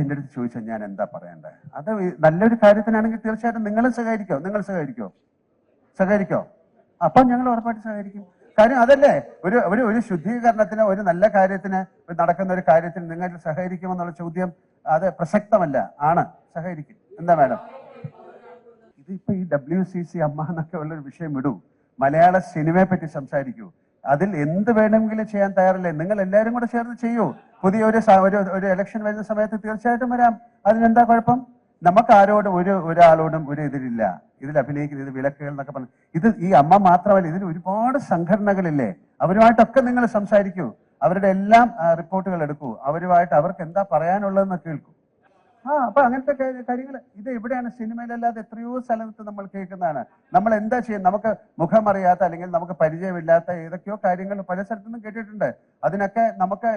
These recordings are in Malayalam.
എൻ്റെ അടുത്ത് ചോദിച്ചാൽ ഞാൻ എന്താ പറയണ്ടേ? അത് നല്ലൊരു കാര്യത്തിനാണെങ്കിൽ തീർച്ചയായിട്ടും നിങ്ങളും സഹകരിക്കോ? നിങ്ങൾ സഹകരിക്കോ? അപ്പൊ ഞങ്ങൾ ഉറപ്പായിട്ട് സഹകരിക്കും. കാര്യം അതല്ലേ, ഒരു ശുദ്ധീകരണത്തിന്, ഒരു നല്ല കാര്യത്തിന്, നടക്കുന്ന ഒരു കാര്യത്തിന് നിങ്ങൾ സഹകരിക്കുമെന്നുള്ള ചോദ്യം അത് പ്രസക്തമല്ല. സഹകരിക്കും. എന്താ മാഡം? ഇതിപ്പോ ഈ WCC അമ്മ എന്നൊക്കെ ഉള്ളൊരു വിഷയം വിടൂ. മലയാള സിനിമയെ പറ്റി സംസാരിക്കൂ. അതിൽ എന്ത് വേണമെങ്കിലും ചെയ്യാൻ തയ്യാറല്ലേ? നിങ്ങൾ എല്ലാവരും കൂടെ ചേർന്ന് ചെയ്യൂ. പുതിയ ഒരു ഇലക്ഷൻ വരുന്ന സമയത്ത് തീർച്ചയായിട്ടും വരാം. അതിനെന്താ കുഴപ്പം? നമുക്ക് ആരോടും ഒരാളോടും ഒരു എതിരില്ല. ഇതിൽ അഭിനയിക്കുന്ന ഇത് വിലക്കുകൾ എന്നൊക്കെ പറഞ്ഞു. ഇത് ഈ അമ്മ മാത്രമല്ല, ഇതിൽ ഒരുപാട് സംഘടനകളില്ലേ, അവരുമായിട്ടൊക്കെ നിങ്ങൾ സംസാരിക്കൂ. അവരുടെ എല്ലാം റിപ്പോർട്ടുകൾ എടുക്കൂ. അവരുമായിട്ട് അവർക്ക് എന്താ പറയാനുള്ളതെന്ന് കേൾക്കൂ. അപ്പൊ അങ്ങനത്തെ കാര്യങ്ങൾ ഇത് എവിടെയാണ്? സിനിമയിലല്ലാതെ എത്രയോ സ്ഥലത്ത് നമ്മൾ കേൾക്കുന്നതാണ്. നമ്മൾ എന്താ ചെയ്യുന്നത്? നമുക്ക് മുഖമറിയാത്ത അല്ലെങ്കിൽ നമുക്ക് പരിചയമില്ലാത്ത ഏതൊക്കെയോ കാര്യങ്ങൾ പല സ്ഥലത്തു നിന്നും കേട്ടിട്ടുണ്ട്. അതിനൊക്കെ നമുക്ക്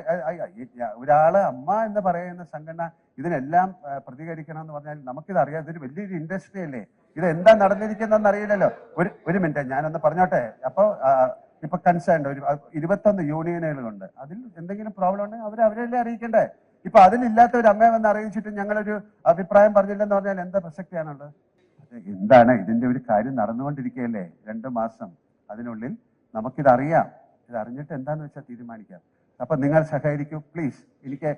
ഒരാള് അമ്മ എന്ന് പറയുന്ന സംഘടന ഇതിനെല്ലാം പ്രതികരിക്കണം എന്ന് പറഞ്ഞാൽ നമുക്കിത് അറിയാം. ഇതൊരു വലിയൊരു ഇൻഡസ്ട്രി അല്ലേ. ഇത് എന്താ നടന്നിരിക്കുന്നതെന്ന് അറിയില്ലല്ലോ. ഒരു മിനിറ്റ് ഞാനൊന്ന് പറഞ്ഞോട്ടെ. അപ്പൊ ഇപ്പൊ കൺസേൺഡ് ഒരു 21 യൂണിയനുകളുണ്ട്. അതിൽ എന്തെങ്കിലും പ്രോബ്ലം ഉണ്ടെങ്കിൽ അവരെല്ലാം അറിയിക്കണ്ടേ? ഇപ്പൊ അതിലില്ലാത്ത ഒരു അമ്മയെ വന്ന് അറിയിച്ചിട്ട് ഞങ്ങളൊരു അഭിപ്രായം പറഞ്ഞില്ലെന്ന് പറഞ്ഞാൽ എന്താ പ്രസക്തിയാണുള്ളത്? എന്താണ് ഇതിന്റെ ഒരു കാര്യം നടന്നുകൊണ്ടിരിക്കുകയല്ലേ? 2 മാസം അതിനുള്ളിൽ നമുക്കിതറിയാം. ഇതറിഞ്ഞിട്ട് എന്താന്ന് വെച്ചാൽ തീരുമാനിക്കാം. അപ്പൊ നിങ്ങൾ സഹകരിക്കൂ പ്ലീസ്. എനിക്ക്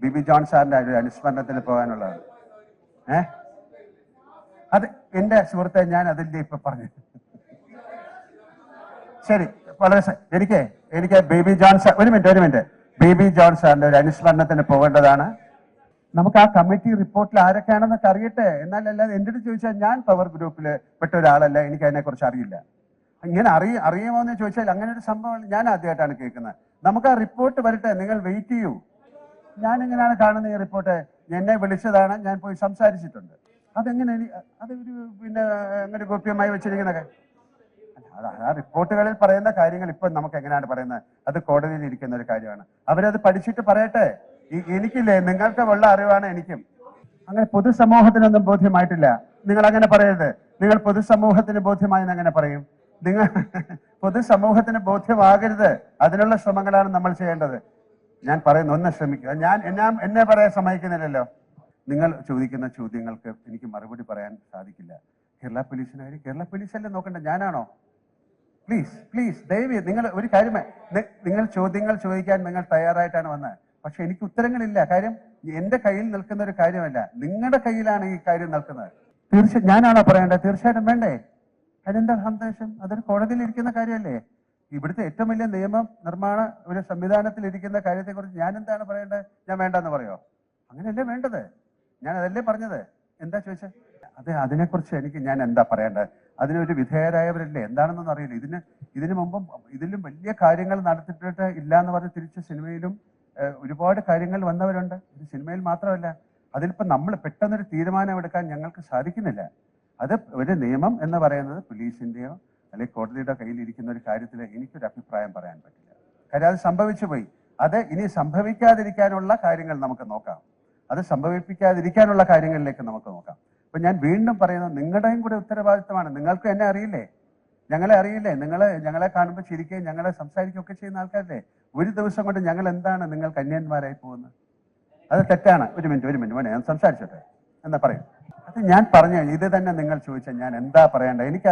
ബിബി ജോൺ സാറിന്റെ ഒരു അനുസ്മരണത്തിന് പോകാനുള്ളതാണ്. അത് എന്റെ സുഹൃത്തെ, ഞാൻ അതിന്റെ ഇപ്പൊ പറഞ്ഞു. ശരി, വളരെ എനിക്ക് ബേബി ജോൺ സാർ ഒരു മിനിറ്റ് ബേബി ജോൺ സാറിന്റെ ഒരു അനുസ്മരണത്തിന് പോകേണ്ടതാണ്. നമുക്ക് ആ കമ്മിറ്റി റിപ്പോർട്ടിൽ ആരൊക്കെയാണെന്നൊക്കെ അറിയട്ടെ. എന്നാലല്ലാതെ എൻ്റെ അടുത്ത് ചോദിച്ചാൽ ഞാൻ പവർ ഗ്രൂപ്പിൽ പെട്ട ഒരാളല്ല, എനിക്ക് അതിനെക്കുറിച്ച് അറിയില്ല. ഇങ്ങനെ അറിയുമോ എന്ന് ചോദിച്ചാൽ അങ്ങനെ ഒരു സംഭവം ഞാൻ ആദ്യമായിട്ടാണ് കേൾക്കുന്നത്. നമുക്ക് ആ റിപ്പോർട്ട് വരട്ടെ, നിങ്ങൾ വെയിറ്റ് ചെയ്യൂ. ഞാൻ എങ്ങനെയാണ് കാണുന്നത് ഈ റിപ്പോർട്ട്? എന്നെ വിളിച്ചതാണ്, ഞാൻ പോയി സംസാരിച്ചിട്ടുണ്ട്. അതെങ്ങനെ അതൊരു അങ്ങനെ ഗോപ്യമായി വെച്ചിരിക്കുന്നതൊക്കെ ആ റിപ്പോർട്ടുകളിൽ പറയുന്ന കാര്യങ്ങൾ ഇപ്പൊ നമുക്ക് എങ്ങനെയാണ് പറയുന്നത്? അത് കോടതിയിൽ ഇരിക്കുന്ന ഒരു കാര്യമാണ്. അവരത് പഠിച്ചിട്ട് പറയട്ടെ. എനിക്കില്ലേ, നിങ്ങൾക്ക് ഉള്ള അറിവാണ് എനിക്കും. അങ്ങനെ പൊതുസമൂഹത്തിനൊന്നും ബോധ്യമായിട്ടില്ല. നിങ്ങൾ അങ്ങനെ പറയരുത്. നിങ്ങൾ പൊതുസമൂഹത്തിന് ബോധ്യമായെന്ന് അങ്ങനെ പറയും? നിങ്ങൾ പൊതുസമൂഹത്തിന് ബോധ്യമാകരുത്. അതിനുള്ള ശ്രമങ്ങളാണ് നമ്മൾ ചെയ്യേണ്ടത്. ഞാൻ പറയുന്നു, ഒന്ന് ശ്രമിക്കുക. എന്നെ പറയാൻ സമ്മതിക്കുന്നില്ലല്ലോ. നിങ്ങൾ ചോദിക്കുന്ന ചോദ്യങ്ങൾക്ക് എനിക്ക് മറുപടി പറയാൻ സാധിക്കില്ല. കേരള പോലീസിന് കാര്യം കേരള പോലീസല്ലേ നോക്കണ്ട, ഞാനാണോ? പ്ലീസ് ദയവ് നിങ്ങൾ ഒരു കാര്യമായി നിങ്ങൾ ചോദ്യങ്ങൾ ചോദിക്കാൻ നിങ്ങൾ തയ്യാറായിട്ടാണ് വന്നത്. പക്ഷെ എനിക്ക് ഉത്തരങ്ങളില്ല. കാര്യം എന്റെ കയ്യിൽ നിൽക്കുന്ന ഒരു കാര്യമല്ല, നിങ്ങളുടെ കയ്യിലാണ് ഈ കാര്യം നിൽക്കുന്നത്. ഞാനാണോ പറയേണ്ടത്? തീർച്ചയായിട്ടും വേണ്ടേ? അതിനെന്താ സന്ദേശം? അതൊരു കോടതിയിൽ ഇരിക്കുന്ന കാര്യമല്ലേ? ഇവിടുത്തെ ഏറ്റവും വലിയ നിയമ നിർമ്മാണ ഒരു സംവിധാനത്തിൽ ഇരിക്കുന്ന കാര്യത്തെക്കുറിച്ച് ഞാൻ എന്താണ് പറയേണ്ടത്? ഞാൻ വേണ്ടെന്ന് പറയോ? അങ്ങനെയല്ലേ വേണ്ടത്? ഞാൻ അതല്ലേ പറഞ്ഞത്. എന്താ ചോദിച്ചത്? അതിനെക്കുറിച്ച് ഞാൻ എന്താ പറയേണ്ടത്? അതിനൊരു വിധേയരായവരല്ലേ, എന്താണെന്നൊന്നും അറിയില്ല. ഇതിനു മുമ്പും ഇതിലും വലിയ കാര്യങ്ങൾ നടത്തിയിട്ട് ഇല്ല എന്ന് പറഞ്ഞ് തിരിച്ച് സിനിമയിലും ഒരുപാട് കാര്യങ്ങൾ വന്നവരുണ്ട്. ഇത് സിനിമയിൽ മാത്രമല്ല. അതിലിപ്പോൾ നമ്മൾ പെട്ടെന്നൊരു തീരുമാനം എടുക്കാൻ ഞങ്ങൾക്ക് സാധിക്കുന്നില്ല. അത് ഒരു നിയമം എന്ന് പറയുന്നത് പോലീസിന്റെയോ അല്ലെങ്കിൽ കോടതിയുടെ കയ്യിലിരിക്കുന്ന ഒരു കാര്യത്തിൽ എനിക്കൊരു അഭിപ്രായം പറയാൻ പറ്റില്ല. കാര്യം അത് സംഭവിച്ചു പോയി. അത് ഇനി സംഭവിക്കാതിരിക്കാനുള്ള കാര്യങ്ങൾ നമുക്ക് നോക്കാം. അത് സംഭവിപ്പിക്കാതിരിക്കാനുള്ള കാര്യങ്ങളിലേക്ക് നമുക്ക് നോക്കാം. അപ്പൊ ഞാൻ വീണ്ടും പറയുന്നത്, നിങ്ങളുടെയും കൂടെ ഉത്തരവാദിത്തമാണ്. നിങ്ങൾക്ക് എന്നെ അറിയില്ലേ, ഞങ്ങളെ അറിയില്ലേ? ഞങ്ങളെ കാണുമ്പോൾ ചിരിക്കുകയും ഞങ്ങളെ സംസാരിക്കുകയും ഒക്കെ ചെയ്യുന്ന ആൾക്കാരല്ലേ? ഒരു ദിവസം കൊണ്ട് ഞങ്ങൾ എന്താണ് നിങ്ങൾക്ക് അന്യന്മാരായി പോകുന്നത്? അത് തെറ്റാണ്. ഒരു മിനിറ്റ് മോനെ, ഞാൻ സംസാരിച്ചോട്ടെ. എന്താ പറയും? അത് ഞാൻ പറഞ്ഞു. ഇത് തന്നെ നിങ്ങൾ ചോദിച്ചാൽ ഞാൻ എന്താ പറയേണ്ടത്? എനിക്ക്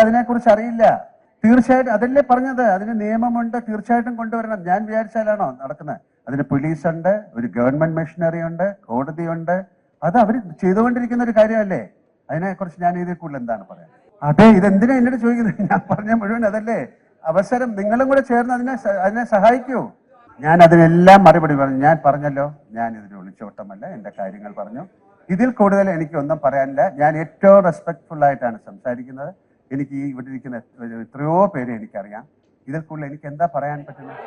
അതിനെക്കുറിച്ച് അറിയില്ല. തീർച്ചയായിട്ടും അതല്ലേ പറഞ്ഞത്, അതിന് നിയമമുണ്ട്, തീർച്ചയായിട്ടും കൊണ്ടുവരണം. ഞാൻ വിചാരിച്ചാലാണോ നടക്കുന്നത്? അതിന് പോലീസുണ്ട്, ഒരു ഗവൺമെന്റ് മെഷീനറി ഉണ്ട്, കോടതിയുണ്ട്. അത് അവർ ചെയ്തുകൊണ്ടിരിക്കുന്ന ഒരു കാര്യമല്ലേ? അതിനെക്കുറിച്ച് ഞാൻ ഇതിൽ കൂടുതൽ എന്താണ് പറയാൻ? അതെ, ഇതെന്തിനാ എന്നോട് ചോദിക്കുന്നത്? ഞാൻ പറഞ്ഞ മുഴുവൻ അതല്ലേ അവസരം. നിങ്ങളും കൂടെ ചേർന്ന് അതിനെ സഹായിക്കൂ. ഞാൻ അതിനെല്ലാം മറുപടി പറഞ്ഞു. ഞാൻ പറഞ്ഞല്ലോ, ഞാൻ ഇതിന് ഒളിച്ചോട്ടമല്ല, എന്റെ കാര്യങ്ങൾ പറഞ്ഞു. ഇതിൽ കൂടുതൽ എനിക്കൊന്നും പറയാനില്ല. ഞാൻ ഏറ്റവും റെസ്പെക്ട്ഫുൾ ആയിട്ടാണ് സംസാരിക്കുന്നത്. എനിക്ക് ഇവിടെ ഇരിക്കുന്ന എത്രയോ പേരെ എനിക്കറിയാം. ഇതിൽ കൂടുതൽ എനിക്ക് എന്താ പറയാൻ പറ്റുന്നത്?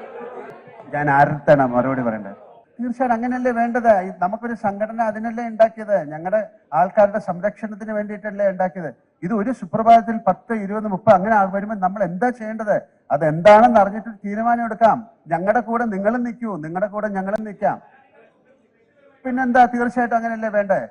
ഞാൻ ആരുടെ മറുപടി പറയേണ്ടത്? തീർച്ചയായിട്ടും അങ്ങനെയല്ലേ വേണ്ടത്. നമുക്കൊരു സംഘടന അതിനല്ലേ ഉണ്ടാക്കിയത്. ഞങ്ങളുടെ ആൾക്കാരുടെ സംരക്ഷണത്തിന് വേണ്ടിയിട്ടല്ലേ ഉണ്ടാക്കിയത്. ഇത് ഒരു സുപ്രഭാതത്തിൽ 10, 20, 30 അങ്ങനെ വരുമ്പോൾ നമ്മൾ എന്താ ചെയ്യേണ്ടത്? അതെന്താണെന്ന് അറിഞ്ഞിട്ട് തീരുമാനം എടുക്കാം. ഞങ്ങളുടെ കൂടെ നിങ്ങളും നിൽക്കൂ, നിങ്ങളുടെ കൂടെ ഞങ്ങളും നിൽക്കാം. പിന്നെന്താ? തീർച്ചയായിട്ടും അങ്ങനെയല്ലേ വേണ്ടേ?